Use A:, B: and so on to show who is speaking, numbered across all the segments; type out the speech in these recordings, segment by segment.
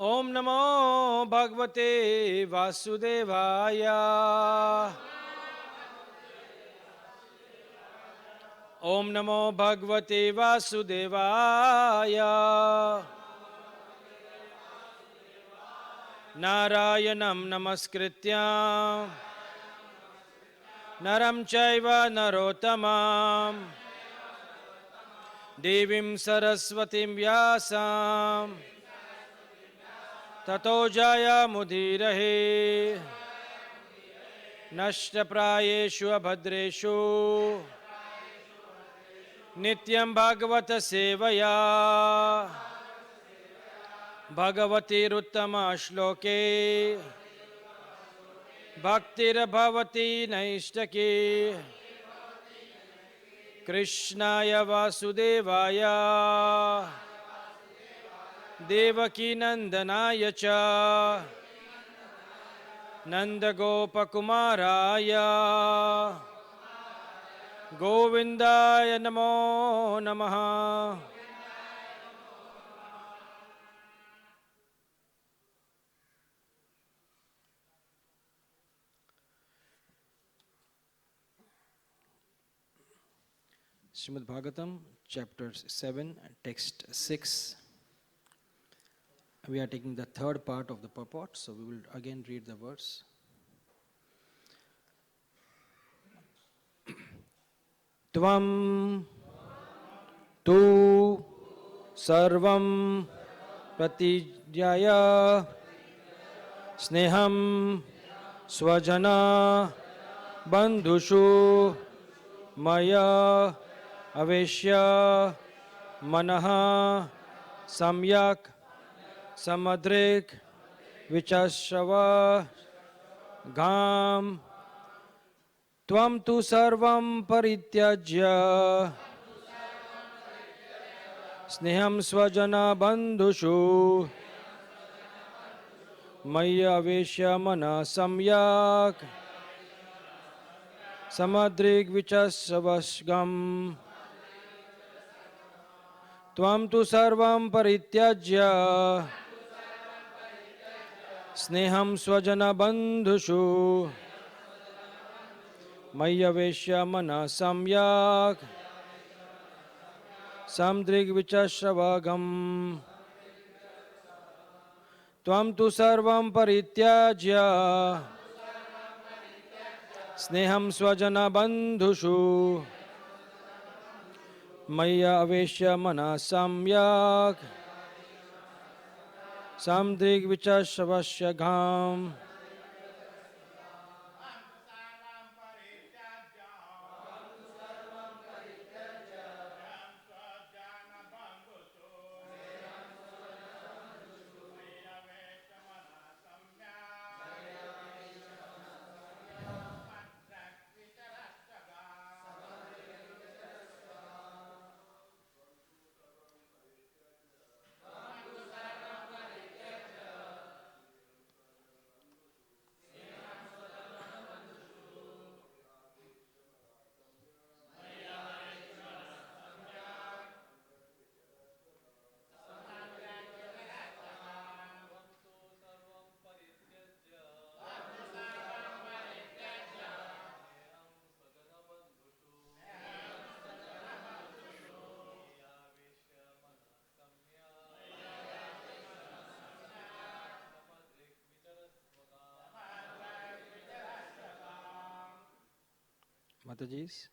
A: ओम नमो भगवते वासुदेवाय। ओम नमो भगवते वासुदेवाय। नारायणं नमस्कृत्य नरं चैव नरोत्तमं देवीं सरस्वतीं व्यासं ततो जयमुदीरये। नष्टप्रायेषु अभद्रेषु नित्यं भागवत सेवया भगवतीरुत्तम श्लोके भक्तिर्भवति नैष्टकी। कृष्णाय वासुदेवाय देवकी नंदनाय च नंदगोपकुमाराय गोविंदाय नमो नमः। Srimad Bhagavatam, chapter 7, text 6. We are taking the third part of the purport, so we will again read the verse. Tvam tu sarvam pratijaya sneham swajana bandhushu maya aveshya manaha samyak samadrik vichashava gam tvam tu sarvam parityajya sneham swajana bandhushu maya aveshya mana samyak samadrik vichasavasgam tvam tu sarvam parityajya sneham swajana bandhushu maya aveshya mana samyak samadrik vichasavagam tvam tu sarvam parityajya sneham swajana bandhushu maya aveshya mana samyak samdrik vichasavasyagham Mataji's.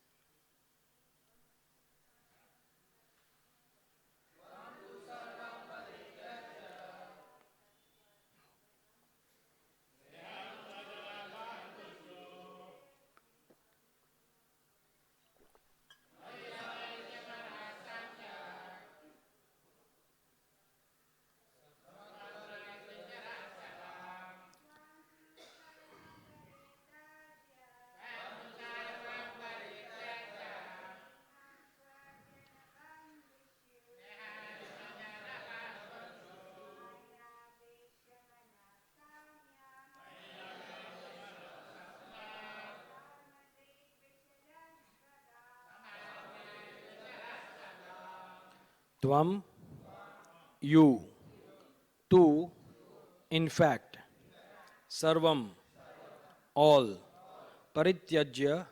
A: Tvam, you, tu, In fact, sarvam, all, parityajya,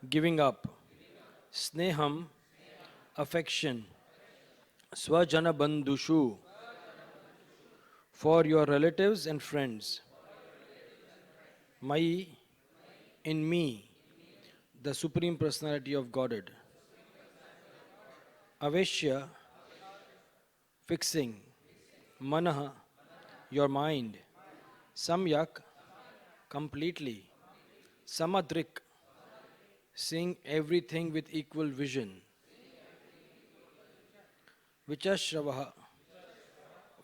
A: giving up, sneham, affection, swajana bandhushu, for your relatives and friends, mai, in me, the Supreme Personality of Godhead, aveshya, fixing, manaha, your mind, samyak, completely, samadrik, seeing everything with equal vision, vichashravaha,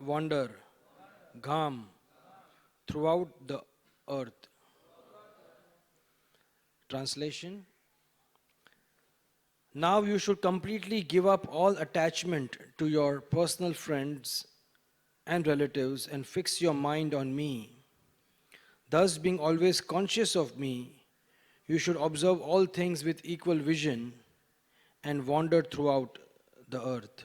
A: wander, gham, throughout the earth. Translation: now you should completely give up all attachment to your personal friends and relatives and fix your mind on me. Thus, being always conscious of me, you should observe all things with equal vision and wander throughout the earth.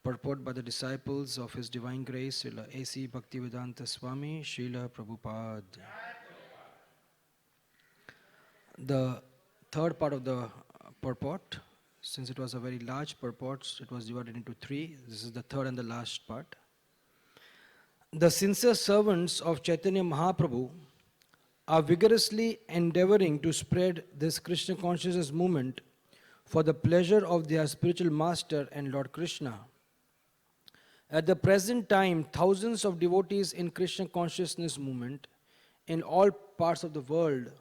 A: Purport by the disciples of His Divine Grace, Srila A.C. Bhaktivedanta Swami, Srila Prabhupada. The third part of the purport, since it was a very large purport, it was divided into three. This is the third and the last part. The sincere servants of Chaitanya Mahaprabhu are vigorously endeavoring to spread this Krishna consciousness movement for the pleasure of their spiritual master and Lord Krishna. At the present time, thousands of devotees in Krishna consciousness movement in all parts of the world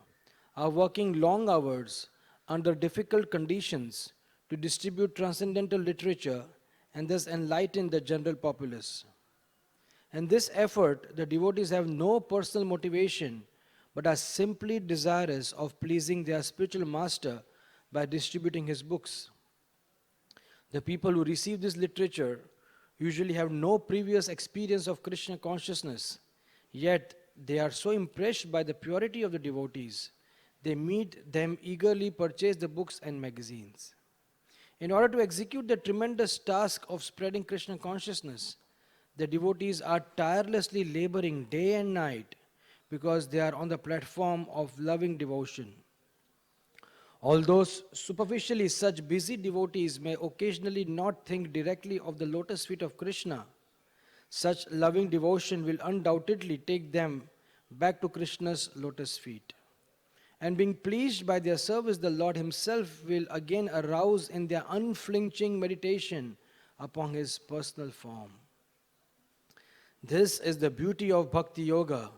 A: are working long hours under difficult conditions to distribute transcendental literature and thus enlighten the general populace. In this effort, the devotees have no personal motivation but are simply desirous of pleasing their spiritual master by distributing his books. The people who receive this literature usually have no previous experience of Krishna consciousness, yet they are so impressed by the purity of the devotees, they meet them eagerly purchase the books and magazines. In order to execute the tremendous task of spreading Krishna consciousness, the devotees are tirelessly laboring day and night because they are on the platform of loving devotion. Although superficially such busy devotees may occasionally not think directly of the lotus feet of Krishna, such loving devotion will undoubtedly take them back to Krishna's lotus feet. And being pleased by their service, the Lord Himself will again arouse in their unflinching meditation upon His personal form. This is the beauty of Bhakti Yoga,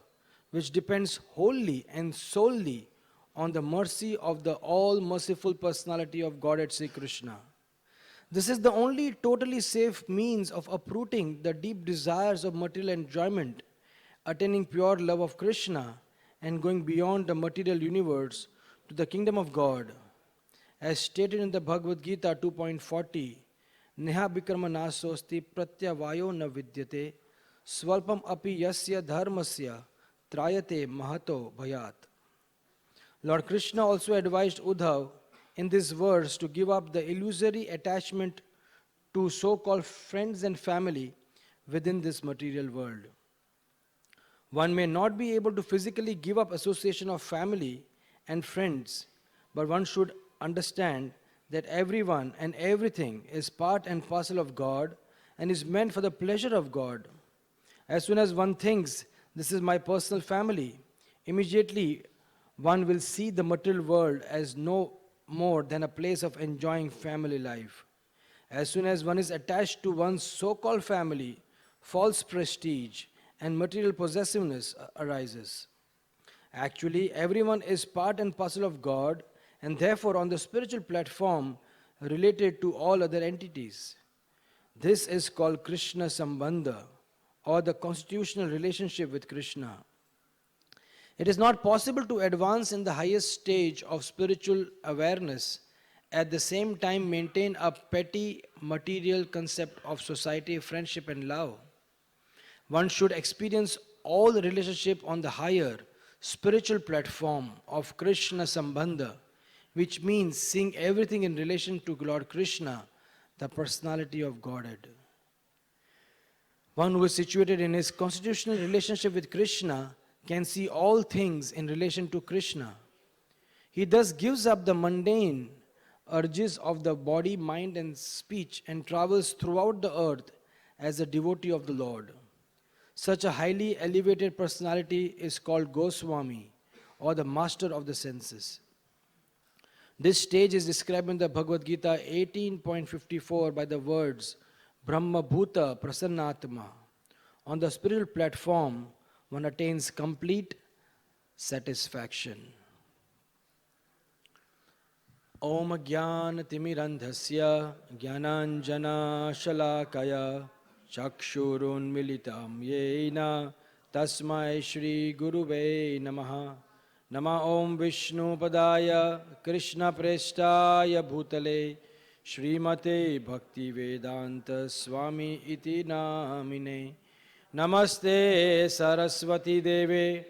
A: which depends wholly and solely on the mercy of the all-merciful personality of Godhead Sri Krishna. This is the only totally safe means of uprooting the deep desires of material enjoyment, attaining pure love of Krishna, and going beyond the material universe to the kingdom of God. As stated in the Bhagavad Gita 2.40, Neha Bikrama nasosti pratyavayo na vidyate swalpam api yasya dharmasya trayate mahato bhayat. Lord Krishna also advised Uddhav in this verse to give up the illusory attachment to so-called friends and family within this material world. One may not be able to physically give up association of family and friends, but one should understand that everyone and everything is part and parcel of God and is meant for the pleasure of God. As soon as one thinks, this is my personal family, immediately one will see the material world as no more than a place of enjoying family life. As soon as one is attached to one's so-called family, false prestige and material possessiveness arises. Actually, everyone is part and parcel of God and therefore on the spiritual platform related to all other entities. This is called Krishna Sambandha, or the constitutional relationship with Krishna. It is not possible to advance in the highest stage of spiritual awareness, at the same time maintain a petty material concept of society, friendship and love. One should experience all the relationship on the higher spiritual platform of Krishna Sambandha, which means seeing everything in relation to Lord Krishna, the personality of Godhead. One who is situated in his constitutional relationship with Krishna can see all things in relation to Krishna. He thus gives up the mundane urges of the body, mind, and speech and travels throughout the earth as a devotee of the Lord. Such a highly elevated personality is called Goswami, or the master of the senses. This stage is described in the Bhagavad Gita 18.54 by the words Brahma Bhuta Prasannatma. On the spiritual platform, one attains complete satisfaction. Om Jnana Timirandhasya Jnananjana Shalakaya Chakshurun Militam Yena Tasmai Shri Guruve Namaha. Nama Om Vishnu Padaya Krishna Prestaya Bhutale Srimate Bhakti Vedanta Swami Iti Namine. Namaste Saraswati Deve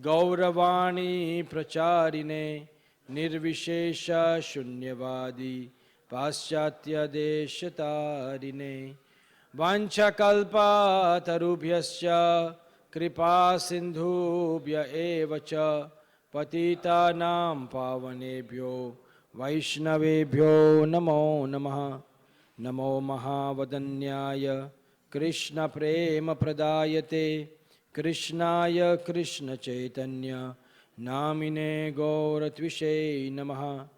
A: Gauravani Pracharine Nirvishesha Shunyavadi Paschatya Deshatarine Vanchakalpa Tarubhyascha Kripa Sindhubhya Evacha Patita Nam Pavanebhyo Vaishnavebhyo Namo Namaha. Namo Mahavadanyaya Krishna Prema Pradayate Krishnaya Krishna Chaitanya Namine Gauratvishe Namaha.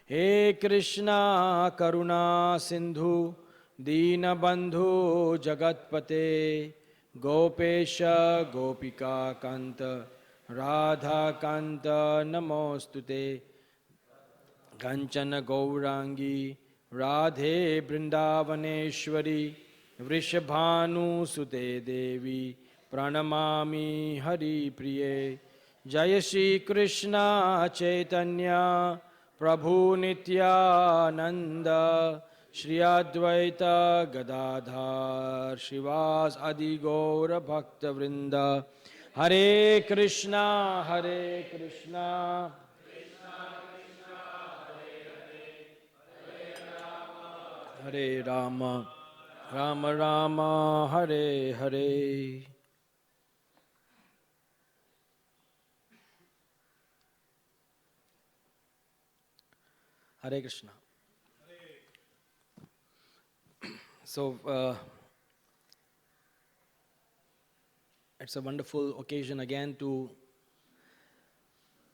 A: He Krishna Karuna Sindhu Deenabandhu Jagatpate Gopesha Gopika Kanta Radha Kanta Namostute Kanchana Gaurangi Radhe Brindavaneshwari Vrishabhanu Sute Devi Pranamami Hari Priye. Jaya Shri Krishna Chaitanya Prabhu Nityananda Shri Advaita Gadadhar Shivas Adi Gaura Bhakta Vrinda. Hare Krishna Hare Rama Rama Rama Hare Hare. Hare Krishna. So, it's a wonderful occasion again to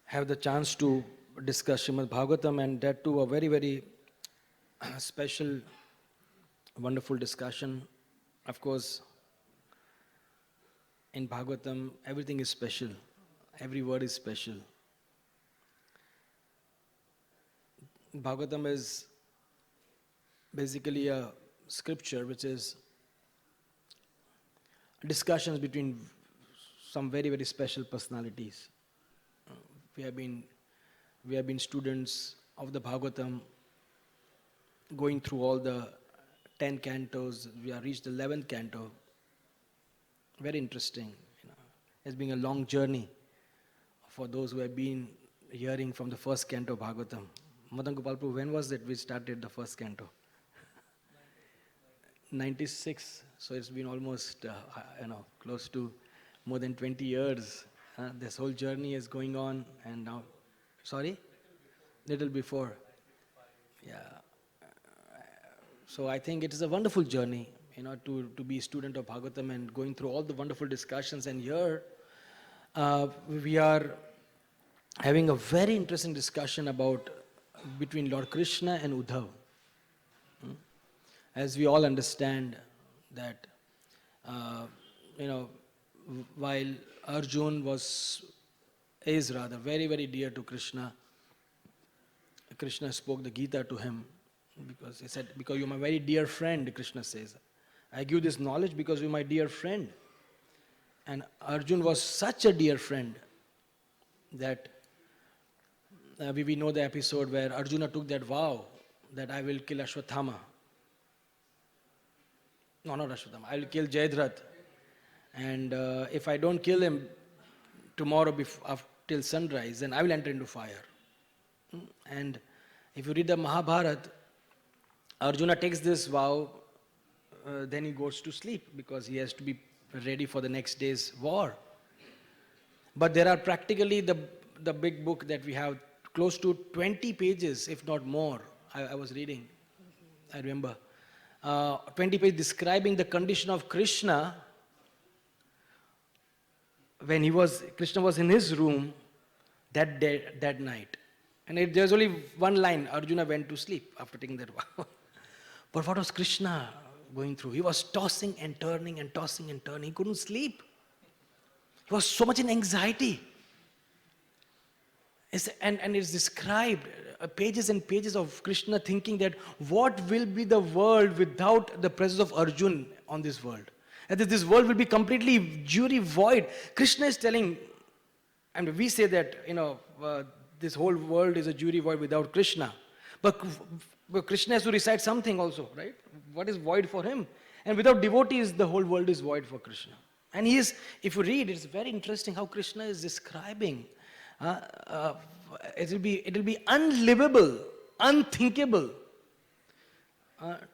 A: have the chance to discuss Srimad Bhagavatam, and that too a very, very special, wonderful discussion. Of course, in Bhagavatam, everything is special. Every word is special. Bhagavatam is basically a scripture which is discussions between some very, very special personalities. We have been students of the Bhagavatam, going through all the 10 cantos. We have reached the 11th canto. Very interesting. It's been a long journey for those who have been hearing from the first canto of Bhagavatam. Madan Gopal Prabhu, when was it we started the first canto? 96. So it's been almost, close to more than 20 years. This whole journey is going on, and now, sorry? Little before. Yeah. So I think it is a wonderful journey, to be a student of Bhagavatam and going through all the wonderful discussions. And here, we are having a very interesting discussion between Lord Krishna and Uddhav. As we all understand that, while Arjun is rather very, very dear to Krishna, Krishna spoke the Gita to him because he said, because you're my very dear friend, Krishna says. I give this knowledge because you're my dear friend. And Arjun was such a dear friend that we know the episode where Arjuna took that vow that I will kill Ashwathama. No, not Ashwathama. I will kill Jayadratha. And if I don't kill him tomorrow till sunrise, then I will enter into fire. And if you read the Mahabharata, Arjuna takes this vow then he goes to sleep because he has to be ready for the next day's war. But there are practically the big book that we have, close to 20 pages, if not more. I was reading, I remember. 20 pages describing the condition of Krishna when Krishna was in his room that day, that night. And there's only one line, Arjuna went to sleep after taking that vow. But what was Krishna going through? He was tossing and turning and tossing and turning. He couldn't sleep. He was so much in anxiety. And it's described, pages and pages of Krishna thinking that what will be the world without the presence of Arjuna on this world? And that this world will be completely jury void. Krishna is telling, and we say that, this whole world is a jury void without Krishna. But Krishna has to recite something also, right? What is void for him? And without devotees, the whole world is void for Krishna. And if you read, it's very interesting how Krishna is describing. It will be unlivable, unthinkable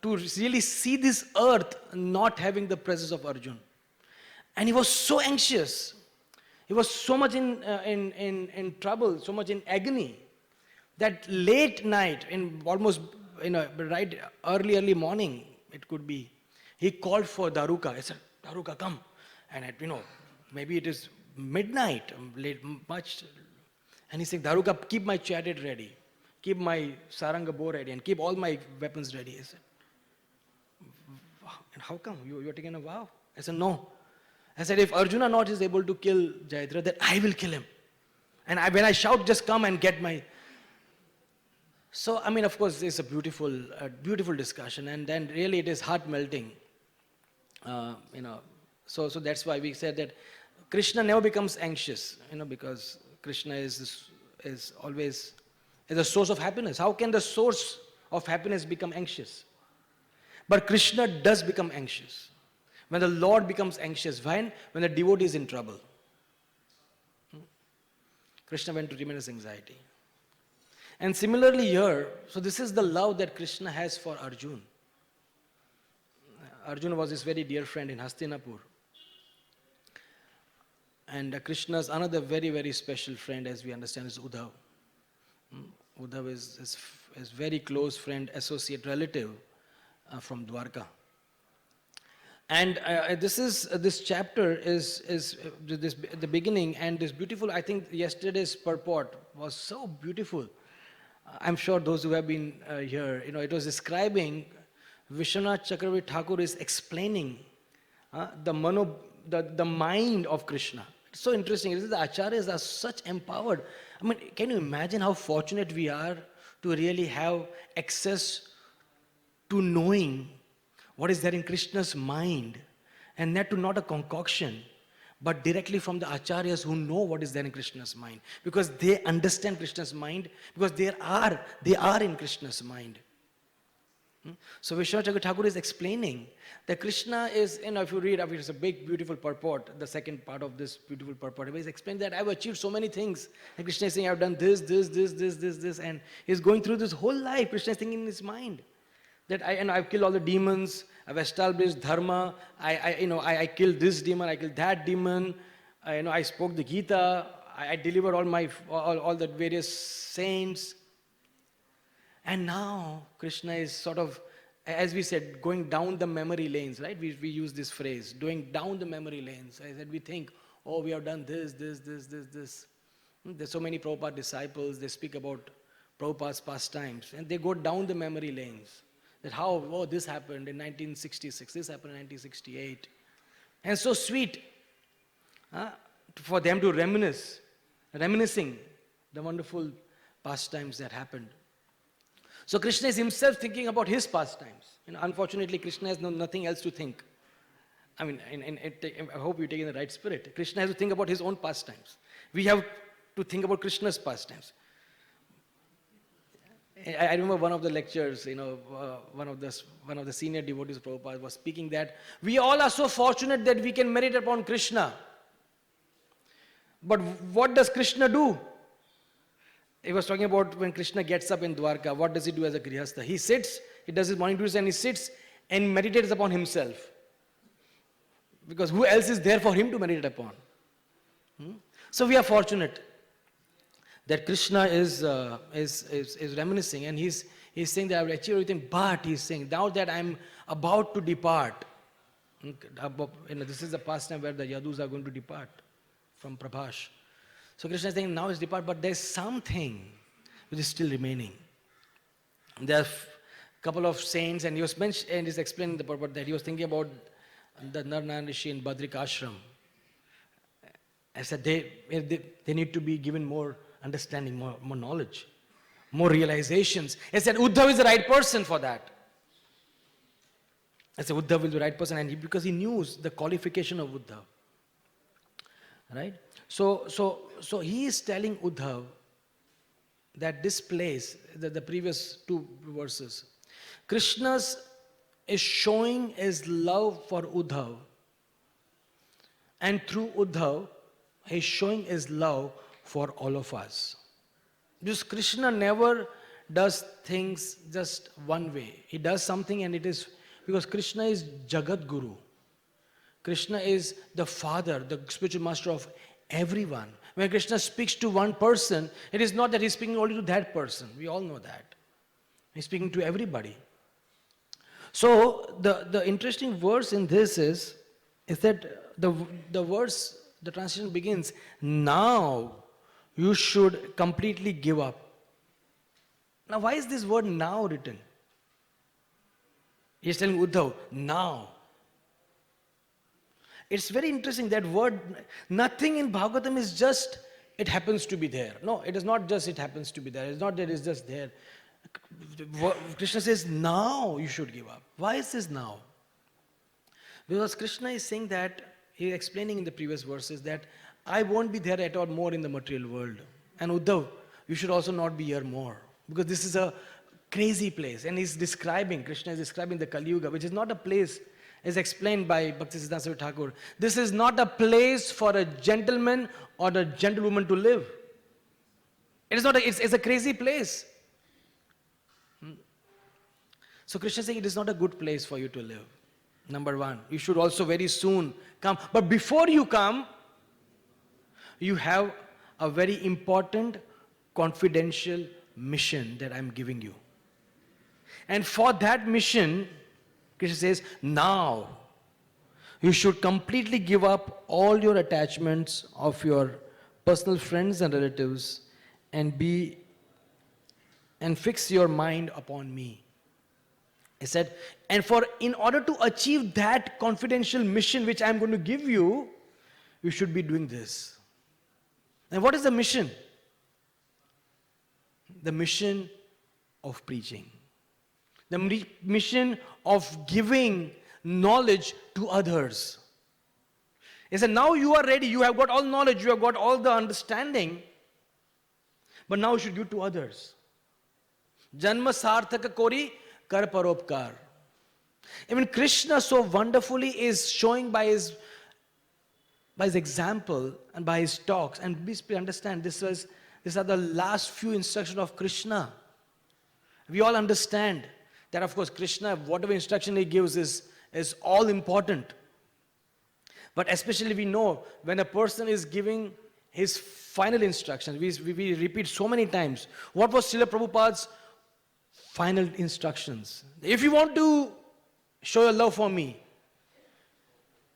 A: to really see this earth not having the presence of Arjuna. And he was so anxious. He was so much in trouble, so much in agony, that late night, in almost right early morning, it could be, he called for Daruka. He said, Daruka, come. And maybe it is midnight, late, much. And he said, Daruka, keep my chariot ready, keep my saranga bow ready, and keep all my weapons ready. He said, and how come? You're taking a vow? I said, no. I said, if Arjuna not is able to kill Jayadratha, then I will kill him. And when I shout, just come and get my... So, of course, it's a beautiful discussion, and then really it is heart-melting. So that's why we said that Krishna never becomes anxious, because Krishna is always a source of happiness. How can the source of happiness become anxious? But Krishna does become anxious. When the Lord becomes anxious, when the devotee is in trouble. Krishna went to tremendous anxiety. And similarly here, so this is the love that Krishna has for Arjuna. Arjuna was his very dear friend in Hastinapur. And Krishna's another very, very special friend, as we understand, is Uddhav. Uddhav is his very close friend, associate, relative from Dwarka. And this chapter is the beginning, and this beautiful, I think yesterday's purport was so beautiful. I'm sure those who have been here, it was describing, Vishwanath Chakravarti Thakur is explaining the mind of Krishna. It's so interesting. The acharyas are such empowered. Can you imagine how fortunate we are to really have access to knowing what is there in Krishna's mind, and not a concoction, but directly from the acharyas who know what is there in Krishna's mind, because they understand Krishna's mind, because they are in Krishna's mind. So Vishwanath Chakravarti Thakur is explaining that Krishna is, if you read, it's a big, beautiful purport, the second part of this beautiful purport. He's explaining that I've achieved so many things. And Krishna is saying, I've done this, and he's going through this whole life. Krishna is thinking in his mind that I've killed all the demons, I've established dharma, I killed this demon, I killed that demon, I spoke the Gita, I delivered all the various saints. And now Krishna is sort of, as we said, going down the memory lanes, right? We use this phrase, going down the memory lanes. I said, we think, we have done this. There's so many Prabhupada disciples, they speak about Prabhupada's pastimes, and they go down the memory lanes. That this happened in 1966, this happened in 1968. And so sweet for them to reminiscing the wonderful pastimes that happened. So Krishna is himself thinking about his pastimes. Unfortunately, Krishna has nothing else to think. I hope you take in the right spirit. Krishna has to think about his own pastimes. We have to think about Krishna's pastimes. I remember one of the lectures, one of the senior devotees of Prabhupada was speaking that we all are so fortunate that we can merit upon Krishna. But what does Krishna do? He was talking about when Krishna gets up in Dwarka, what does he do as a grihastha? He sits, he does his morning duties, and he sits and meditates upon himself. Because who else is there for him to meditate upon? So we are fortunate that Krishna is reminiscing, and he's saying that I will achieve everything, but he's saying, now that I'm about to depart, this is the past time where the Yadus are going to depart from Prabhash. So Krishna is saying, now it's depart, but there's something which is still remaining. There are a couple of saints, and he was mentioned, and he's explaining the purport that he was thinking about the Narnayan Rishi in Badrik Ashram. I said they need to be given more understanding, more knowledge, more realizations. I said Uddhav is the right person for that. I said Uddhav is the right person, and because he knew the qualification of Uddhav. Right? So he is telling Uddhav that this place, the previous two verses, Krishna is showing his love for Uddhav, and through Uddhav, he is showing his love for all of us. Because Krishna never does things just one way. He does something, and it is because Krishna is Jagat Guru. Krishna is the father, the spiritual master of everyone. When Krishna speaks to one person, it is not that he's speaking only to that person. We all know that. He's speaking to everybody. So the interesting verse in this is that the verse, the translation begins, now you should completely give up. Now why is this word now written? He's telling Uddhav, now. It's very interesting, that word, nothing in Bhagavatam is just, it happens to be there. No, it is not just it happens to be there. It's not that it's just there. Krishna says, now you should give up. Why is this now? Because Krishna is saying that, he is explaining in the previous verses that I won't be there at all more in the material world. And Uddhav, you should also not be here more. Because this is a crazy place. And he's describing, Krishna is describing the Kali Yuga, which is not a place, as explained by Bhaktisiddhanta Saraswati Thakur. This is not a place for a gentleman or a gentlewoman to live. It is not it's a crazy place. So Krishna is saying it is not a good place for you to live. Number one, you should also very soon come. But before you come, you have a very important, confidential mission that I'm giving you. And for that mission, Krishna says, now you should completely give up all your attachments of your personal friends and relatives and fix your mind upon me. He said, and in order to achieve that confidential mission which I am going to give you, you should be doing this. And what is the mission? The mission of preaching. The mission of giving knowledge to others. He said, now you are ready, you have got all knowledge, you have got all the understanding, but now you should give to others. Janma sarthaka kori kar paropkar. Even Krishna so wonderfully is showing by his example and by his talks, and please understand, these are the last few instructions of Krishna. We all understand that, of course, Krishna, whatever instruction he gives is all important. But especially we know when a person is giving his final instructions, we repeat so many times, what was Srila Prabhupada's final instructions? If you want to show your love for me,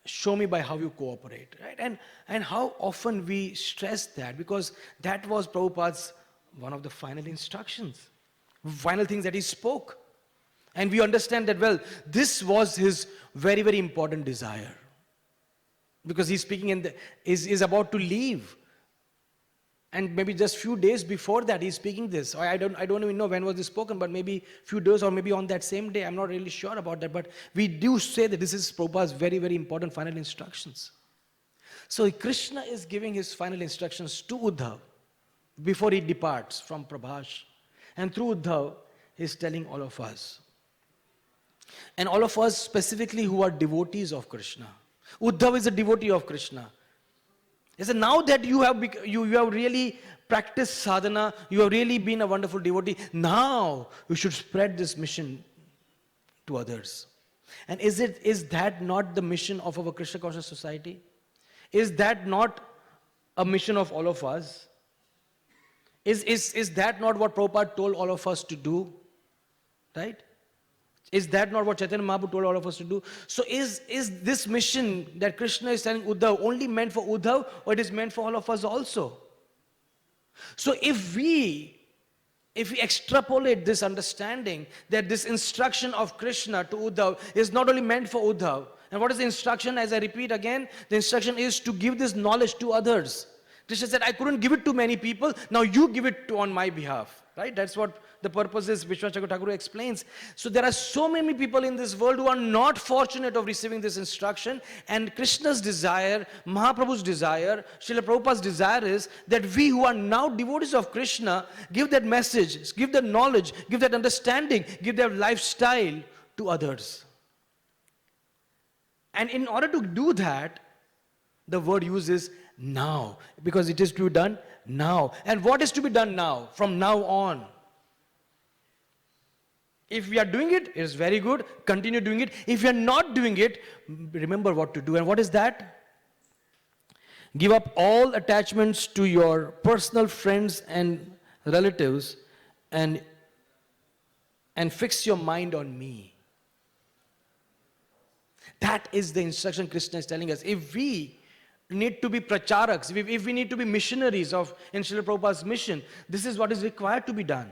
A: show me by how you cooperate. Right? And how often we stress that, because that was Prabhupada's one of the final instructions, final things that he spoke. And we understand that, well, this was his very, very important desire. Because he's speaking is about to leave. And maybe just few days before that, he's speaking this. I don't even know when was this spoken, but maybe few days or maybe on that same day. I'm not really sure about that. But we do say that this is Prabhupada's very, very important final instructions. So Krishna is giving his final instructions to Uddhav before he departs from Prabhash. And through Uddhav, he's telling all of us. And all of us specifically who are devotees of Krishna. Uddhav is a devotee of Krishna. He said, now that you have really practiced sadhana, you have really been a wonderful devotee, now you should spread this mission to others. And is that not the mission of our Krishna conscious society? Is that not a mission of all of us? Is that not what Prabhupada told all of us to do? Right? Is that not what Chaitanya Mahaprabhu told all of us to do? So is this mission that Krishna is telling Uddhav only meant for Uddhav, or it is meant for all of us also? So if we extrapolate this understanding that this instruction of Krishna to Uddhav is not only meant for Uddhav, and what is the instruction? As I repeat again, the instruction is to give this knowledge to others. Krishna said, I couldn't give it to many people, now you give it on my behalf. Right? That's what the purpose is, Vishwachakra Thakur explains. So there are so many people in this world who are not fortunate of receiving this instruction, and Krishna's desire, Mahaprabhu's desire, Srila Prabhupada's desire is that we who are now devotees of Krishna give that message, give that knowledge, give that understanding, give that lifestyle to others. And in order to do that, the word uses now, because it is to be done now. And what is to be done now, from now on? If we are doing it, it is very good, continue doing it. If we are not doing it, remember what to do. And what is that? Give up all attachments to your personal friends and relatives and fix your mind on me. That is the instruction Krishna is telling us. If we need to be pracharaks, if we need to be missionaries in Srila Prabhupada's mission, this is what is required to be done.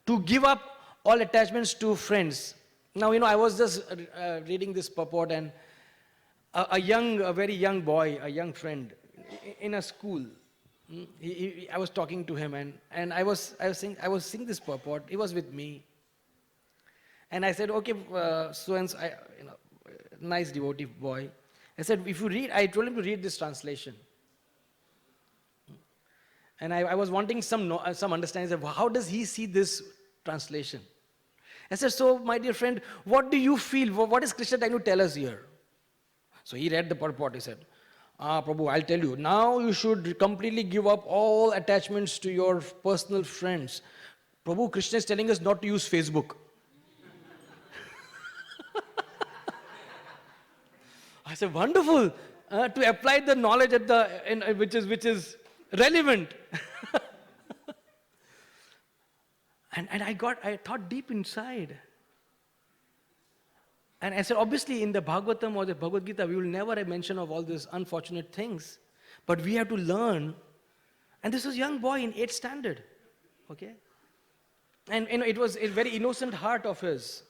A: To give up all attachments to friends. Now, I was just reading this purport, and a very young boy, a young friend in a school, I was talking to him, and I was seeing this purport. He was with me, and I said, okay, so-and-so, nice devotee boy. I said, if you read, I told him to read this translation. And I was wanting some understanding of how does he see this translation. I said, so my dear friend, what do you feel? What is Krishna trying to tell us here? So he read the purport. He said, Prabhu, I'll tell you. Now you should completely give up all attachments to your personal friends. Prabhu, Krishna is telling us not to use Facebook. I said, wonderful, to apply the knowledge which is relevant. and I thought deep inside. And I said, obviously in the Bhagavatam or the Bhagavad Gita, we will never have mention of all these unfortunate things. But we have to learn. And this was a young boy in 8th standard. Okay? And it was a very innocent heart of his.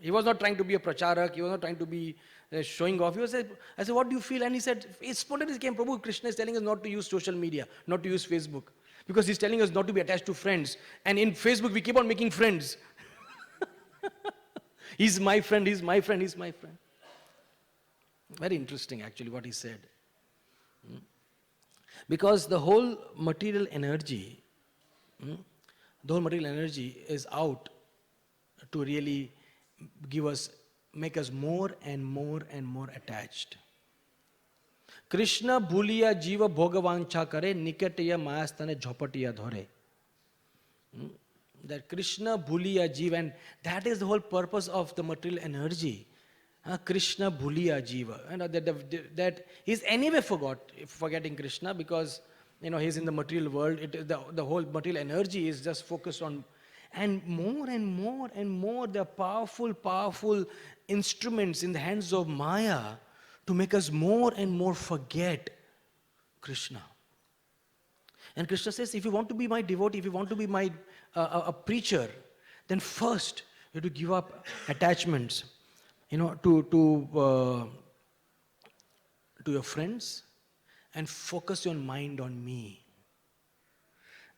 A: He was not trying to be a pracharak. He was not trying to be showing off. I said, what do you feel? And he said, it spontaneously came, Prabhu, Krishna is telling us not to use social media, not to use Facebook. Because he's telling us not to be attached to friends. And in Facebook, we keep on making friends. He's my friend, he's my friend, he's my friend. Very interesting, actually, what he said. Because the whole material energy is out to really make us more and more and more attached. Krishna bhuliya jiva bhogavancha kare nikatya mayastane jhopatiya dhore. That Krishna bhuliya jiva, and that is the whole purpose of the material energy. Krishna bhuliya jiva. That he's anyway forgetting Krishna, because he's in the material world. The whole material energy is just focused on. And more and more and more, there are powerful instruments in the hands of Maya to make us more and more forget Krishna. And Krishna says, if you want to be my devotee, if you want to be my a preacher, then first you have to give up attachments, to your friends, and focus your mind on me.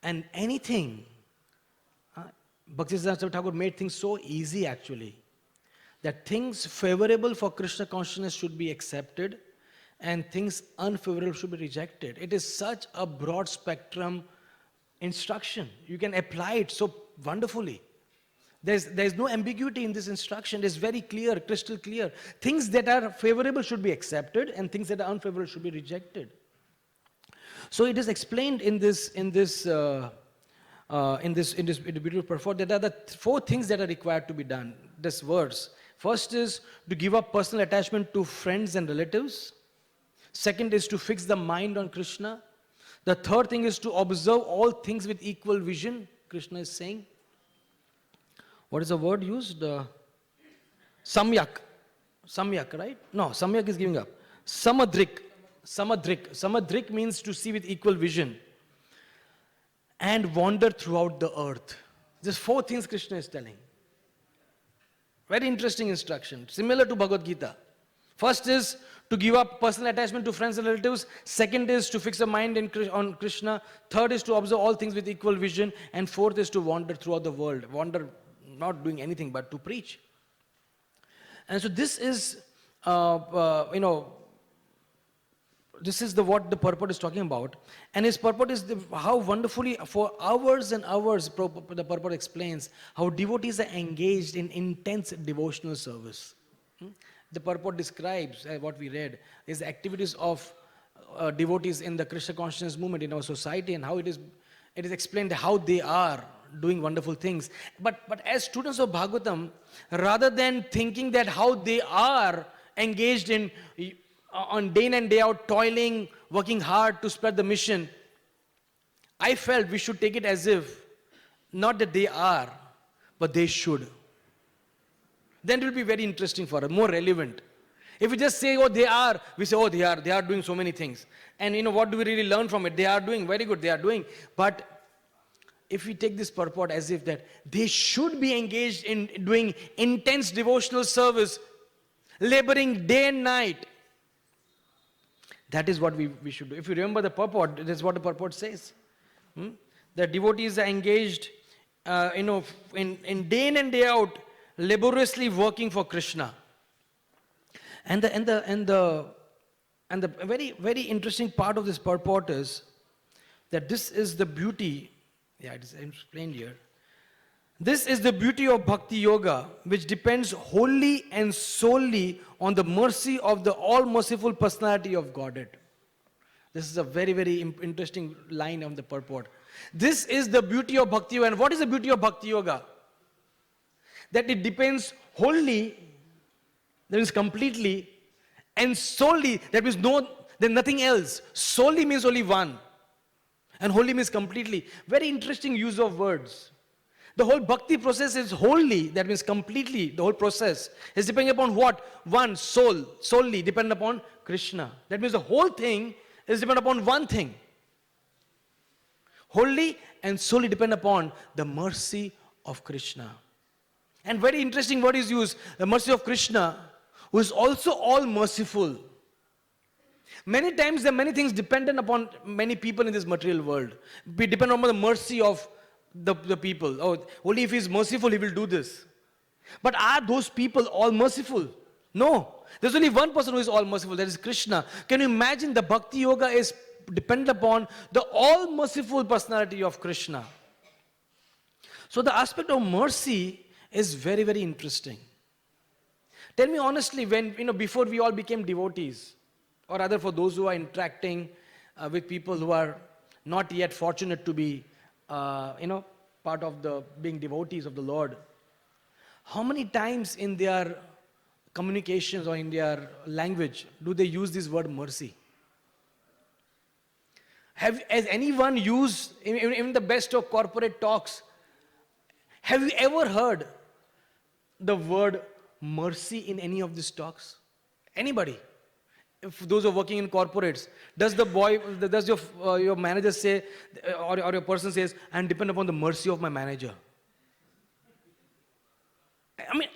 A: And anything. Bhaktisiddhanta Thakur made things so easy, actually, that things favorable for Krishna consciousness should be accepted and things unfavorable should be rejected. It is such a broad spectrum instruction. You can apply it so wonderfully. There's no ambiguity in this instruction. It's very clear, crystal clear. Things that are favorable should be accepted and things that are unfavorable should be rejected. So it is explained in this in this beautiful purport, there are the four things that are required to be done. This verse. First is to give up personal attachment to friends and relatives. Second is to fix the mind on Krishna. The third thing is to observe all things with equal vision. Krishna is saying. What is the word used? Samyak. Samyak, right? No, samyak is giving up. Samadrik. Samadrik. Samadrik means to see with equal vision. And wander throughout the earth. Just four things Krishna is telling. Very interesting instruction. Similar to Bhagavad Gita. First is to give up personal attachment to friends and relatives. Second is to fix the mind on Krishna. Third is to observe all things with equal vision. And fourth is to wander throughout the world. Wander, not doing anything but to preach. And so this is, this is what the purport is talking about. And his purport is how wonderfully, for hours and hours, the purport explains how devotees are engaged in intense devotional service. The purport describes, what we read, is the activities of devotees in the Krishna consciousness movement in our society, and how it is explained how they are doing wonderful things. But as students of Bhagavatam, rather than thinking that how they are engaged in on day in and day out, toiling, working hard to spread the mission, I felt we should take it as if, not that they are, but they should. Then it will be very interesting for us, more relevant. If we just say, oh, they are, we say, oh, they are doing so many things. And what do we really learn from it? They are doing, very good, they are doing. But if we take this purport as if that they should be engaged in doing intense devotional service, laboring day and night, that is what we should do. If you remember the purport, that is what the purport says. The devotees are engaged, in day in and day out, laboriously working for Krishna. And the very, very interesting part of this purport is that this is the beauty. Yeah, it is explained here. This is the beauty of Bhakti Yoga, which depends wholly and solely on the mercy of the all-merciful personality of Godhead. This is a very, very interesting line of the purport. This is the beauty of Bhakti Yoga. And what is the beauty of Bhakti Yoga? That it depends wholly, that means completely, and solely, that means there's nothing else. Solely means only one. And wholly means completely. Very interesting use of words. The whole bhakti process is wholly, that means completely, the whole process is depending upon what? One, soul, solely dependent upon Krishna. That means the whole thing is dependent upon one thing. Wholly and solely depend upon the mercy of Krishna. And very interesting word is used, the mercy of Krishna, who is also all merciful. Many times there are many things dependent upon many people in this material world. We depend on the mercy of the people. Oh, only if he is merciful, he will do this. But are those people all merciful? No. There's only one person who is all merciful, that is Krishna. Can you imagine the Bhakti Yoga is dependent upon the all merciful personality of Krishna. So the aspect of mercy is very, very interesting. Tell me honestly, when, before we all became devotees, or rather for those who are interacting with people who are not yet fortunate to be, part of the being devotees of the Lord, how many times in their communications or in their language do they use this word mercy? Has anyone used, in the best of corporate talks, have you ever heard the word mercy in any of these talks? Anybody? If those who are working in corporates, does your manager say, or your person says, I'm dependent upon the mercy of my manager? I mean,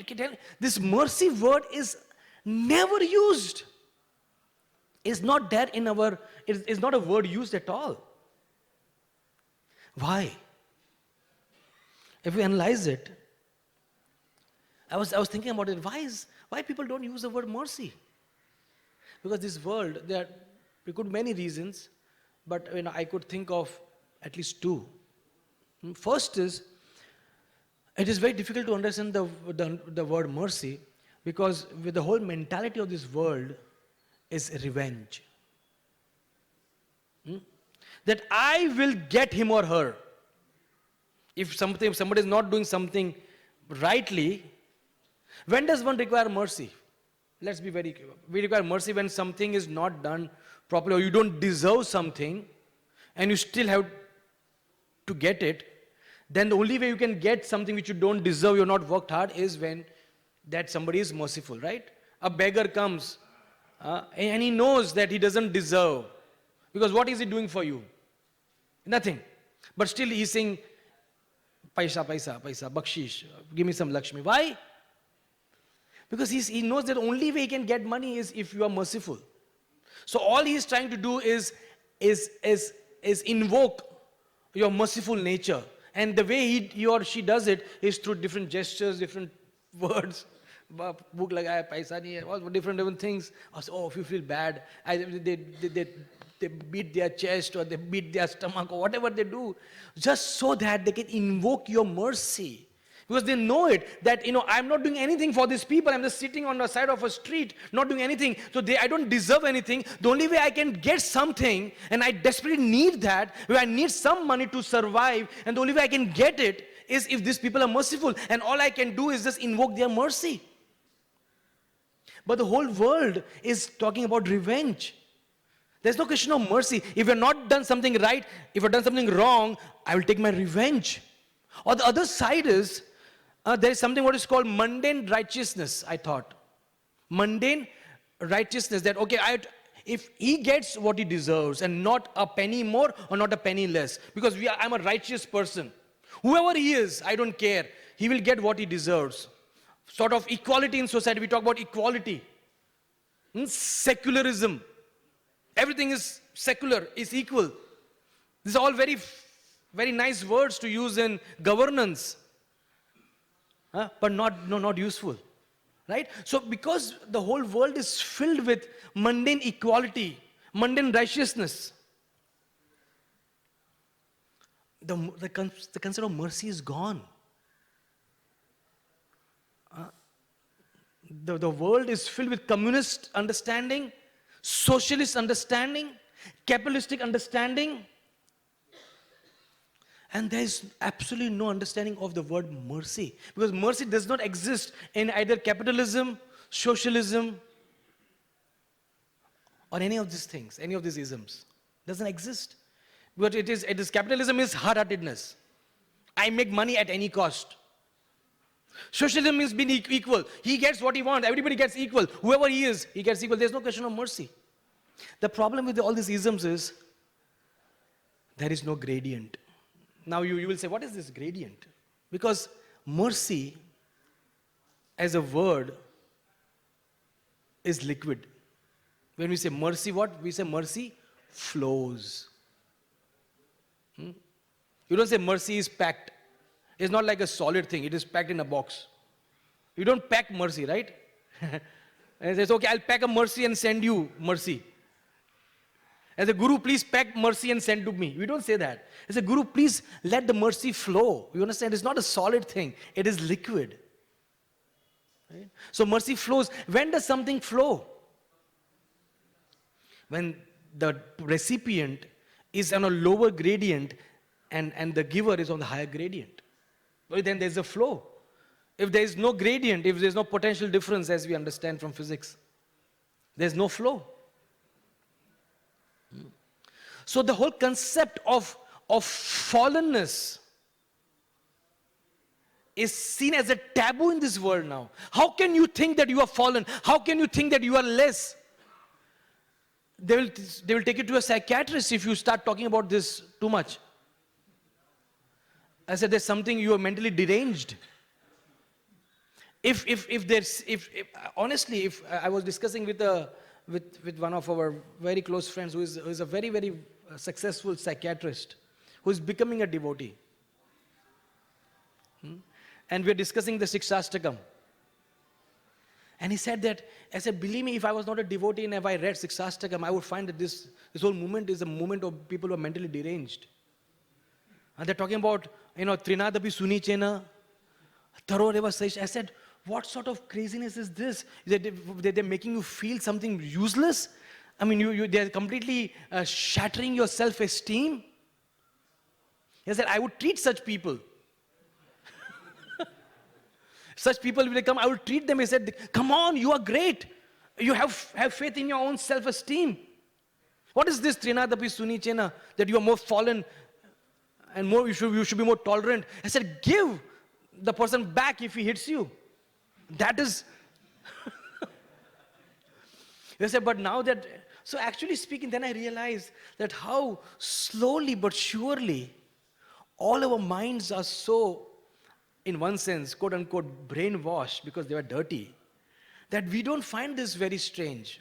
A: this mercy word is never used. It's not there in our, it's not a word used at all. Why? If we analyze it, I was thinking about it, why people don't use the word mercy? Because this world, there could be many reasons, but I could think of at least two. First is, it is very difficult to understand the word mercy, because with the whole mentality of this world is revenge. That I will get him or her. If somebody is not doing something rightly, when does one require mercy? Let's be very clear. We require mercy when something is not done properly, or you don't deserve something and you still have to get it. Then the only way you can get something which you don't deserve, you're not worked hard, is when that somebody is merciful, right? A beggar comes and he knows that he doesn't deserve. Because what is he doing for you? Nothing. But still he's saying, paisa, paisa, paisa, bakshish, give me some Lakshmi. Why? Because he knows that the only way he can get money is if you are merciful. So all he's trying to do is invoke your merciful nature. And the way he or she does it is through different gestures, different words. Book lagaya, paisa nahi hai, all different things. Oh, if you feel bad, they beat their chest or they beat their stomach or whatever they do, just so that they can invoke your mercy. Because they know it, that, I'm not doing anything for these people. I'm just sitting on the side of a street, not doing anything. So I don't deserve anything. The only way I can get something, and I desperately need that, where I need some money to survive, and the only way I can get it is if these people are merciful. And all I can do is just invoke their mercy. But the whole world is talking about revenge. There's no question of mercy. If you've not done something right, if I've done something wrong, I will take my revenge. Or the other side is, there is something what is called mundane righteousness, I thought. Mundane righteousness, that, okay, if he gets what he deserves and not a penny more or not a penny less, because I'm a righteous person. Whoever he is, I don't care. He will get what he deserves. Sort of equality in society. We talk about equality. Secularism. Everything is secular, is equal. These are all very, very nice words to use in governance. But not useful. Right? So because the whole world is filled with mundane equality, mundane righteousness, the concept of mercy is gone. The world is filled with communist understanding, socialist understanding, capitalistic understanding, and there is absolutely no understanding of the word mercy, because mercy does not exist in either capitalism, socialism, or any of these things, any of these isms. Doesn't exist. But it is capitalism is hard-heartedness. I make money at any cost. Socialism means being equal. He gets what he wants. Everybody gets equal. Whoever he is, he gets equal. There's no question of mercy. The problem with all these isms is there is no gradient. Now you will say, what is this gradient? Because mercy as a word is liquid. When we say mercy, what? We say mercy flows. You don't say mercy is packed. It's not like a solid thing. It is packed in a box. You don't pack mercy, right? And it says, okay, I'll pack a mercy and send you mercy. As a guru, please pack mercy and send to me. We don't say that. As a guru, please let the mercy flow. You understand? It's not a solid thing. It is liquid. Right? So mercy flows. When does something flow? When the recipient is on a lower gradient and the giver is on the higher gradient. Then there's a flow. If there is no gradient, if there's no potential difference, as we understand from physics, there's no flow. So the whole concept of fallenness is seen as a taboo in this world now. How can you think that you are fallen? How can you think that you are less? They will take you to a psychiatrist if you start talking about this too much. I said there's something, you are mentally deranged. If I was discussing with one of our very close friends who is a very, very successful psychiatrist who is becoming a devotee. And we're discussing the Sikshastakam. And he said that, I said, believe me, if I was not a devotee and if I read Sikshastakam, I would find that this whole movement is a movement of people who are mentally deranged. And they're talking about, Trinadapi Suni Chena, Tharo Reva Saish. I said, what sort of craziness is this? They're making you feel something useless? I mean, they're completely shattering your self-esteem. He said, I would treat such people Such people will come, I will treat them. He said, come on, you are great. You have faith in your own self-esteem. What is this, Trinadapi Suni Chena, that you are more fallen and more you should be more tolerant? I said, give the person back if he hits you. That is... They said, but now that... So actually speaking, then I realized that how slowly but surely all our minds are so, in one sense, quote unquote, brainwashed because they were dirty, that we don't find this very strange.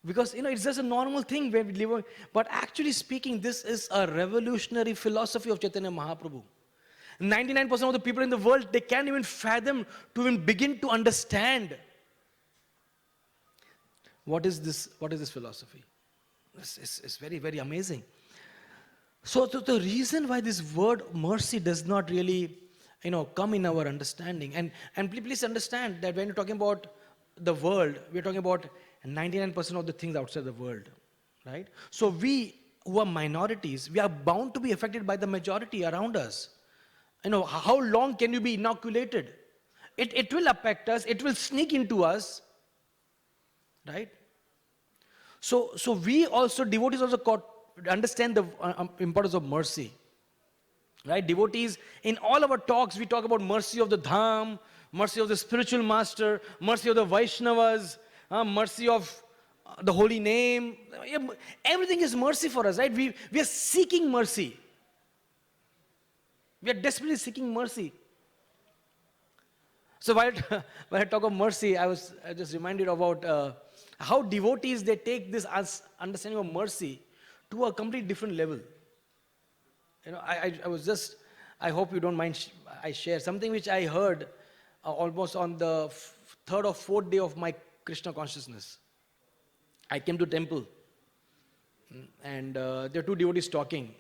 A: Because, it's just a normal thing where we live. But actually speaking, this is a revolutionary philosophy of Chaitanya Mahaprabhu. 99% of the people in the world, they can't even fathom to even begin to understand what is this philosophy. It's very, very amazing. So the reason why this word mercy does not really, come in our understanding. And please understand that when you're talking about the world, we're talking about 99% of the things outside the world, right? So we who are minorities, we are bound to be affected by the majority around us. How long can you be inoculated? It will affect us, it will sneak into us, right? So we also, devotees also understand the importance of mercy, right? Devotees, in all our talks, we talk about mercy of the Dham, mercy of the spiritual master, mercy of the Vaishnavas, mercy of the holy name. Everything is mercy for us, right? We are seeking mercy. We are desperately seeking mercy. So when I talk of mercy, I just reminded about how devotees, they take this understanding of mercy to a completely different level. I hope you don't mind, I share something which I heard almost on the third or fourth day of my Krishna consciousness. I came to temple, and there are two devotees talking.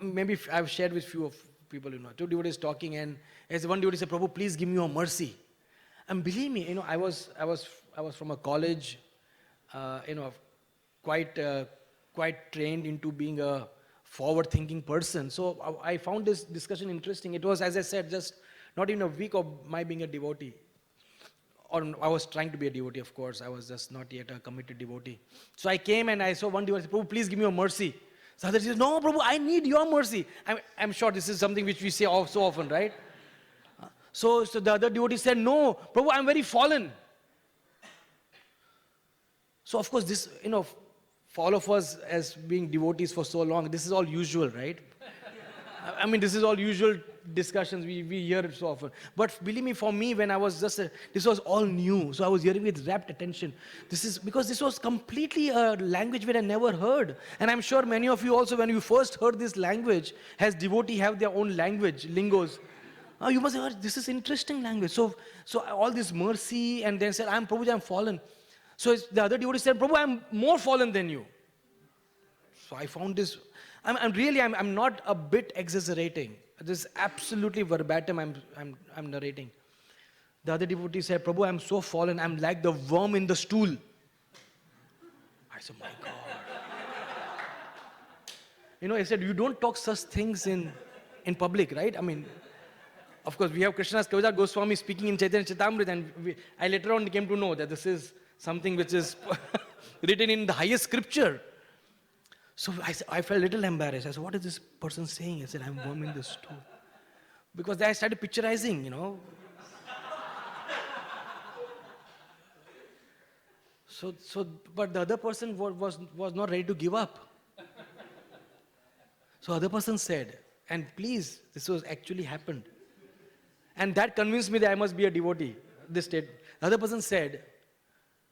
A: Maybe I've shared with few of people, two devotees talking, and as one devotee said, Prabhu, please give me your mercy. And believe me, I was from a college, quite trained into being a forward-thinking person. So I found this discussion interesting. It was, as I said, just not even a week of my being a devotee. Or I was trying to be a devotee, of course. I was just not yet a committed devotee. So I came and I saw one devotee say, Prabhu, please give me your mercy. So others said, no, Prabhu, I need your mercy. I'm sure this is something which we say so often, right? So the other devotee said, no, Prabhu, I'm very fallen. So of course, this, for all of us as being devotees for so long, this is all usual, right? I mean, this is all usual discussions, we hear it so often. But believe me, for me, when I was this was all new. So I was hearing with rapt attention. Because this was completely a language that I never heard. And I'm sure many of you also, when you first heard this language, as devotee have their own language, lingos. You must have heard, this is interesting language. So all this mercy, and then said, Prabhuji, I'm fallen. So the other devotee said, Prabhu, I'm more fallen than you. So I found this, I'm not a bit exaggerating. This is absolutely verbatim I'm narrating. The other devotee said, Prabhu, I'm so fallen, I'm like the worm in the stool. I said, my God. I said, you don't talk such things in public, right? I mean, of course, we have Krishna's Kavita Goswami speaking in Chaitanya Charitamrita, and I later on came to know that this is something which is written in the highest scripture. So I felt a little embarrassed. I said, what is this person saying? I said, I'm worm in the stool. Because then I started picturizing, But the other person was not ready to give up. So other person said, and please, this was actually happened. And that convinced me that I must be a devotee. The other person said,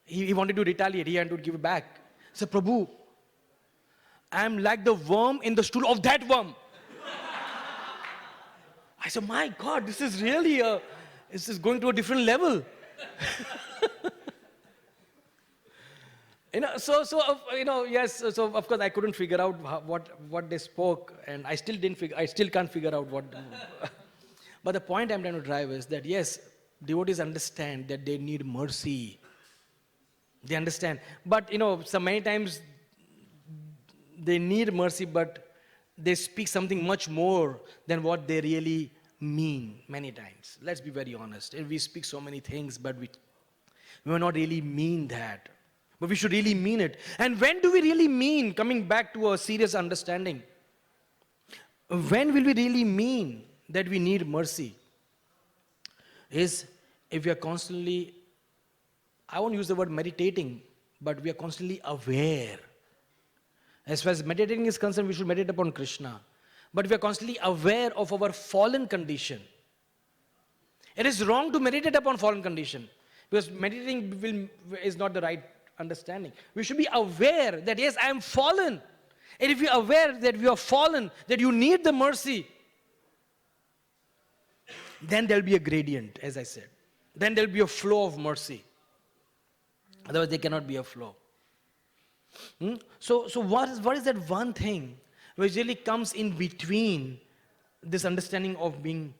A: he wanted to retaliate, he had to give it back. He said, Prabhu, I'm like the worm in the stool of that worm. I said, my God, this is really this is going to a different level. Yes, so of course I couldn't figure out what they spoke, and I still can't figure out what. But the point I'm trying to drive is that yes, devotees understand that they need mercy. They understand, but so many times they need mercy, but they speak something much more than what they really mean many times. Let's be very honest. We speak so many things, but we may not really mean that. But we should really mean it. And when do we really mean, coming back to a serious understanding, when will we really mean that we need mercy? Is if we are constantly, I won't use the word meditating, but we are constantly aware. As far as meditating is concerned, we should meditate upon Krishna. But we are constantly aware of our fallen condition. It is wrong to meditate upon fallen condition, because meditating is not the right understanding. We should be aware that yes, I am fallen. And if you are aware that we are fallen, that you need the mercy, then there will be a gradient, as I said. Then there will be a flow of mercy. Otherwise, there cannot be a flow. So what is that one thing which really comes in between this understanding of being,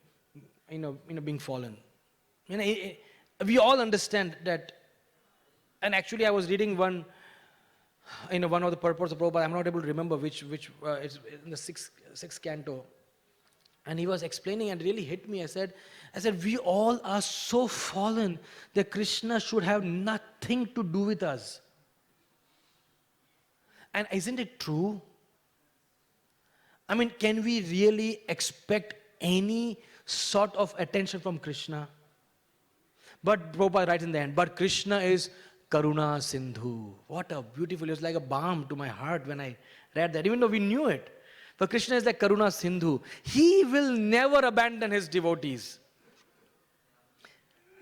A: being fallen? We all understand that. And actually, I was reading one of the purports of Prabhupada. I'm not able to remember which it's in the sixth canto. And he was explaining, and it really hit me. I said, we all are so fallen that Krishna should have nothing to do with us. And isn't it true? I mean, can we really expect any sort of attention from Krishna? But Prabhupada writes in the end, but Krishna is Karuna Sindhu. What a beautiful, it was like a balm to my heart when I read that, even though we knew it. But Krishna is like Karuna Sindhu. He will never abandon his devotees.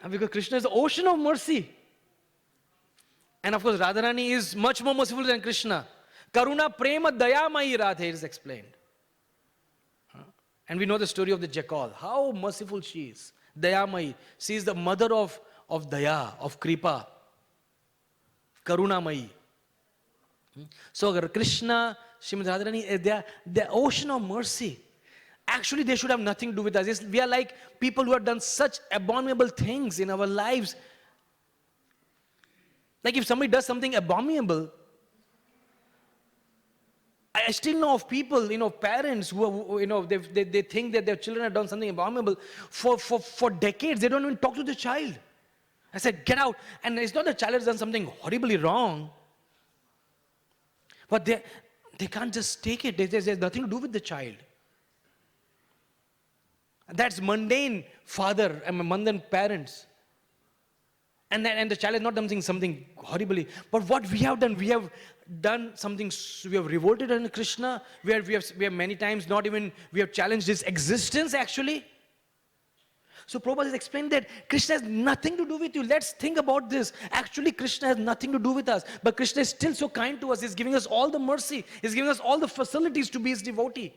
A: And because Krishna is the ocean of mercy. And of course, Radharani is much more merciful than Krishna. Karuna Prema Dayamayi Radha is explained. And we know the story of the jackal. How merciful she is. Dayamayi. She is the mother of Daya, of Kripa. Karunamayi. So Krishna, Srimad Radharani, they are the ocean of mercy. Actually, they should have nothing to do with us. Yes, we are like people who have done such abominable things in our lives. Like if somebody does something abominable, I still know of people, parents who they think that their children have done something abominable. For decades, they don't even talk to the child. I said, get out. And it's not the child has done something horribly wrong. But they can't just take it. There's nothing to do with the child. That's mundane father and mundane parents. And the child has not done something horribly. But what we have done something, we have revolted on Krishna. We have many times we have challenged his existence actually. So Prabhupada has explained that Krishna has nothing to do with you. Let's think about this. Actually, Krishna has nothing to do with us. But Krishna is still so kind to us. He's giving us all the mercy. He's giving us all the facilities to be his devotee.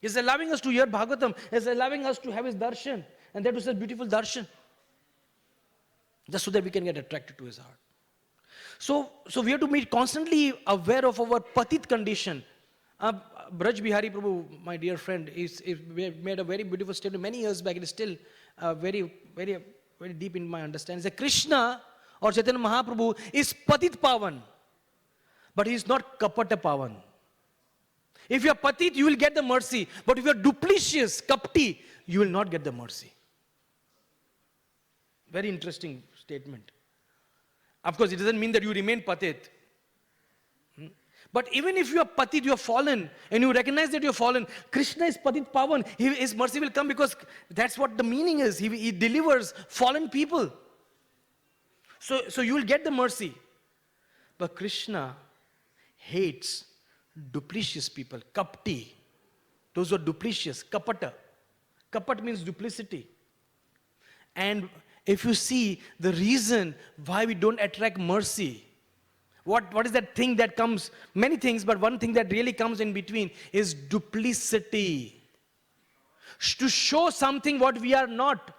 A: He's allowing us to hear Bhagavatam. He's allowing us to have his darshan. And that was a beautiful darshan. Just so that we can get attracted to his heart. So we have to be constantly aware of our patit condition. Braj Bihari Prabhu, my dear friend, we made a very beautiful statement many years back. It is still very, very, very deep in my understanding. He said, Krishna or Chaitanya Mahaprabhu is patit pavan, but he is not kapata pavan. If you are patit, you will get the mercy. But if you are duplicitous, kapti, you will not get the mercy. Very interesting statement. Of course, it doesn't mean that you remain patit. But even if you are patit, you are fallen, and you recognize that you are fallen, Krishna is patit pavan. His mercy will come because that's what the meaning is. He delivers fallen people. So you will get the mercy. But Krishna hates duplicitous people, kapti. Those who are duplicitous, kapata. Kapat means duplicity. And if you see the reason why we don't attract mercy, what is that thing that comes? Many things, but one thing that really comes in between is duplicity. To show something what we are not.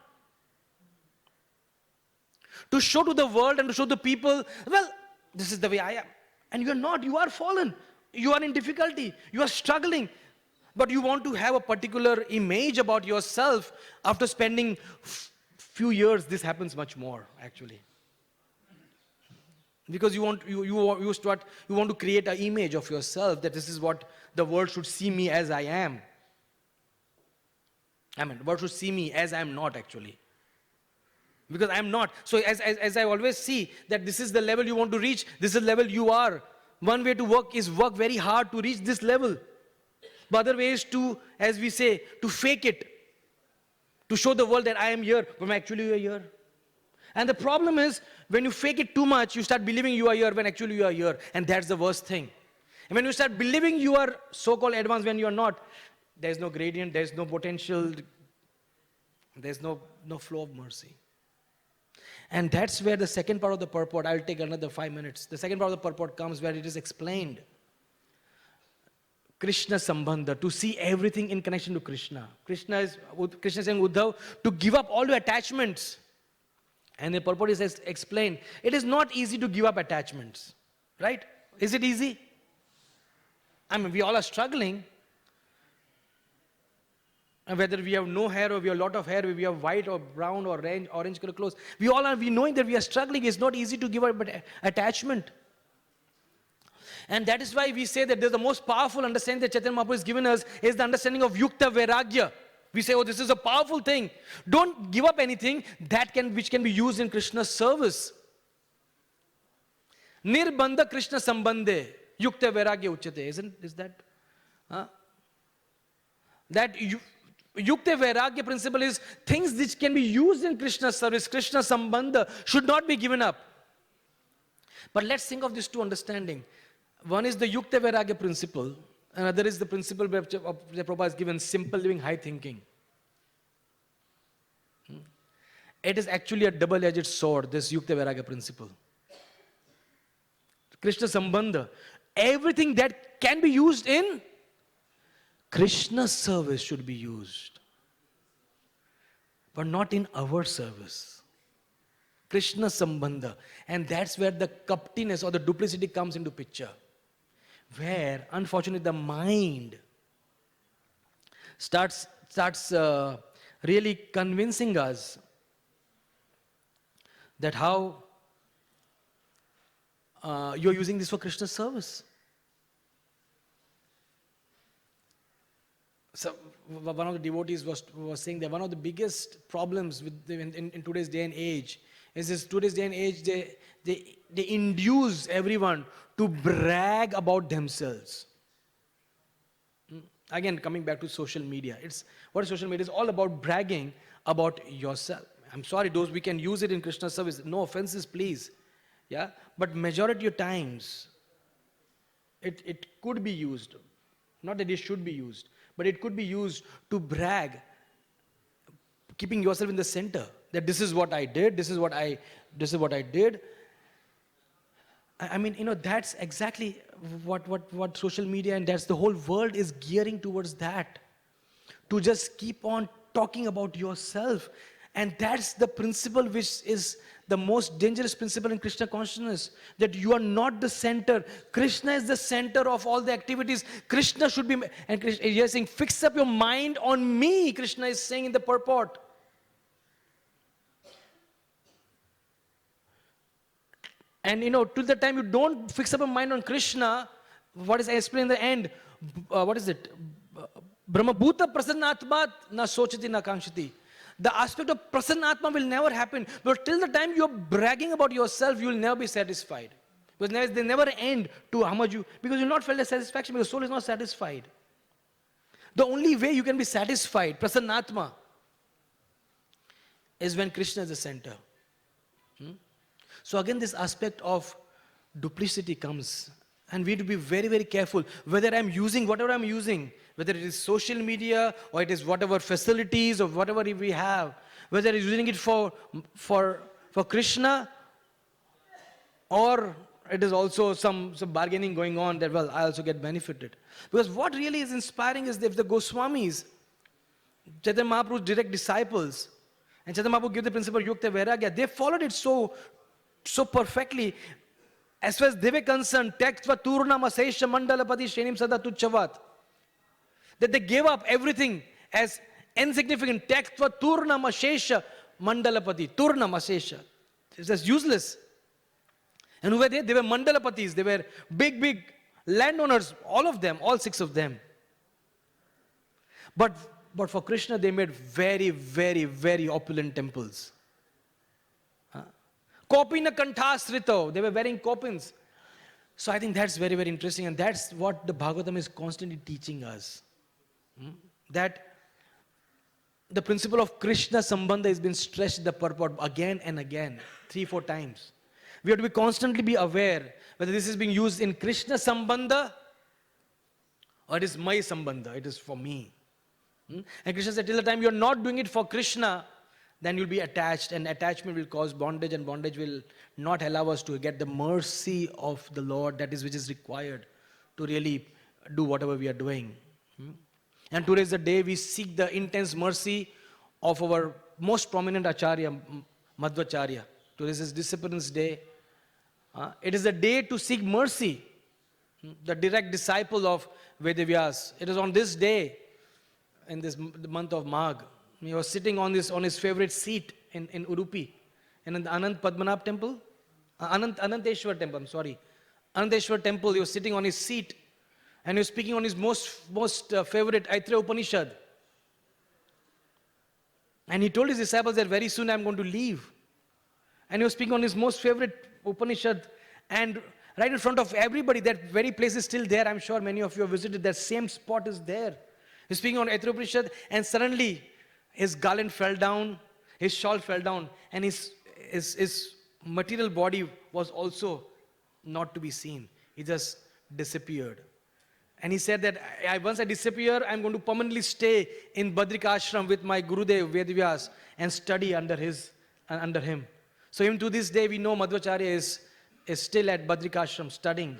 A: To show to the world and to show the people, well, this is the way I am. And you are not, you are fallen. You are in difficulty. You are struggling. But you want to have a particular image about yourself. After spending few years, this happens much more, actually. Because you want to create an image of yourself that this is what the world should see me as I am. I mean, one should see me as I am not actually. Because I am not. So as I always see that this is the level you want to reach, this is the level you are. One way to work is work very hard to reach this level. The other way is to, as we say, to fake it. To show the world that I am here, but actually you are here. And the problem is, when you fake it too much, you start believing you are here when actually you are here. And that's the worst thing. And when you start believing you are so-called advanced when you are not, there's no gradient, there's no potential, there's no flow of mercy. And that's where the second part of the purport, I'll take another 5 minutes. The second part of the purport comes where it is explained. Krishna Sambandha, to see everything in connection to Krishna. Krishna is saying, Uddhav, to give up all your attachments. And the purport is explained. It is not easy to give up attachments. Right? Is it easy? I mean, we all are struggling. And whether we have no hair or we have a lot of hair, we have white or brown or orange color clothes. We knowing that we are struggling. It's not easy to give up attachment. And that is why we say that the most powerful understanding that Chaitanya Mahaprabhu has given us is the understanding of Yukta Vairagya. We say, oh, this is a powerful thing. Don't give up anything which can be used in Krishna's service. Nirbandha Krishna Sambandhe, Yukta Vairagya Uchyate. Is that? That Yukta Vairagya principle is things which can be used in Krishna's service, Krishna Sambandha, should not be given up. But let's think of these two understanding. One is the Yukta Vairagya principle, another is the principle that Prabhupada has given, simple living, high thinking. It is actually a double-edged sword, this Yukta Vairagya principle. Krishna Sambandha, everything that can be used in Krishna's service should be used, but not in our service. Krishna Sambandha. And that's where the cuptiness or the duplicity comes into picture. Where, unfortunately, the mind starts really convincing us that how you're using this for Krishna's service. So one of the devotees was saying that one of the biggest problems in today's day and age is this: today's day and age, they induce everyone to brag about themselves. Again, coming back to social media. What is social media? It's all about bragging about yourself. I'm sorry, those we can use it in Krishna's service. No offenses, please. Yeah? But majority of times, it could be used. Not that it should be used, but it could be used to brag, keeping yourself in the center. That this is what I did, this is what I did. I mean, that's exactly what social media and that's the whole world is gearing towards that. To just keep on talking about yourself. And that's the principle which is the most dangerous principle in Krishna consciousness. That you are not the center. Krishna is the center of all the activities. Krishna should be, and Krishna is saying, fix up your mind on me, Krishna is saying in the purport. And till the time you don't fix up your mind on Krishna, what is I explain in the end? What is it? Brahmabhuta prasannatma na sochati na kankshati. The aspect of prasannatma will never happen. But till the time you are bragging about yourself, you will never be satisfied. Because they never end to how much because you will not feel the satisfaction because soul is not satisfied. The only way you can be satisfied, prasannatma, is when Krishna is the center. So again, this aspect of duplicity comes. And we have to be very, very careful whether I'm using whatever I'm using, whether it is social media or it is whatever facilities or whatever we have, whether it's using it for Krishna or it is also some bargaining going on that, well, I also get benefited. Because what really is inspiring is if the Goswamis, Chaitanya Mahaprabhu's direct disciples, and Chaitanya Mahaprabhu gave the principle Yukta Vairagya, they followed it so perfectly. As far as they were concerned, Tektva Turnam Asesha Mandalapati Shenim Sada Tuchavat. That they gave up everything as insignificant. Tektva Turnam Asesha Mandalapati. Turnam Asesha. It's as useless. And who were they? They were Mandalapatis. They were big landowners. All of them. All 6 of them. But But for Krishna, they made very, very, very opulent temples. Kopina kanthasrito, they were wearing kopins. So I think that's very, very interesting, and that's what the Bhagavatam is constantly teaching us. That the principle of Krishna Sambandha has been stressed in the purport again and again, 3-4 times. We have to be constantly be aware whether this is being used in Krishna Sambandha or it is my Sambandha, it is for me. And Krishna said, till the time you are not doing it for Krishna, then you'll be attached, and attachment will cause bondage, and bondage will not allow us to get the mercy of the Lord, that is which is required to really do whatever we are doing. And today is the day we seek the intense mercy of our most prominent Acharya, Madhvacharya. Today is his Disciples' Day. It is a day to seek mercy. The direct disciple of Vedavyas. It is on this day, in this the month of Magh, he was sitting on his favorite seat in Udupi, in the Anant Padmanabh temple, Ananteshwar temple. I'm sorry, Ananteshwar temple. He was sitting on his seat, and he was speaking on his most favorite Aitreya Upanishad. And he told his disciples that very soon I'm going to leave. And he was speaking on his most favorite Upanishad, and right in front of everybody, that very place is still there. I'm sure many of you have visited. That same spot is there. He's speaking on Aitreya Upanishad, and suddenly his garland fell down, his shawl fell down, and his material body was also not to be seen. He just disappeared. And he said that once I disappear, I'm going to permanently stay in Badrikashram with my Gurudev Vedavyas and study under him. So even to this day, we know Madhvacharya is still at Badrikashram studying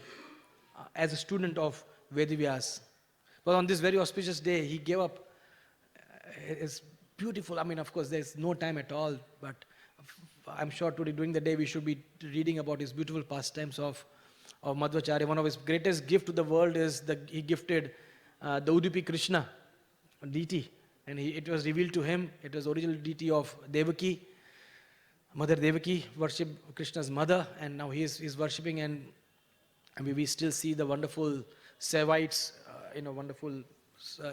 A: as a student of Vedavyas. But on this very auspicious day, he gave up. It's beautiful. I mean, of course, there's no time at all, but I'm sure today during the day we should be reading about his beautiful pastimes of Madhvacharya. One of his greatest gifts to the world is he gifted the Udupi Krishna deity, and it was revealed to him. It was original deity of Devaki. Mother Devaki worshipped Krishna's mother, and now he's worshipping, and we still see the wonderful Saivites, wonderful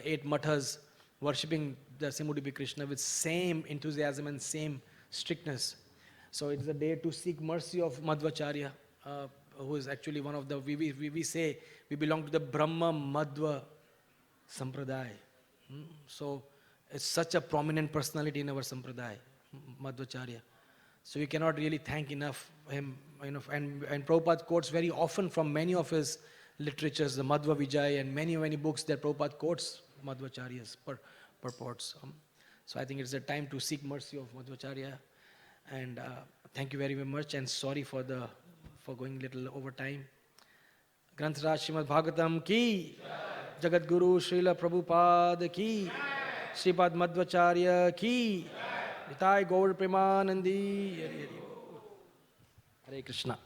A: 8 mathas worshipping the same Udupi Krishna with same enthusiasm and same strictness. So it is a day to seek mercy of Madhvacharya, who is actually one of the, we say we belong to the Brahma Madhva Sampradaya. So it's such a prominent personality in our Sampradaya, Madhvacharya. So we cannot really thank enough him, and Prabhupada quotes very often from many of his literatures, the Madhva Vijay and many, many books that Prabhupada quotes Madhvacharya's purports. So I think it's a time to seek mercy of Madhvacharya, and thank you very, very much, and sorry for going little over time. Granth-raj Srimad Bhagavatam ki, Jagat Guru Srila Prabhupada ki, Sripad Madhvacharya ki, Nitai Gaur Premanandi. Hare Krishna.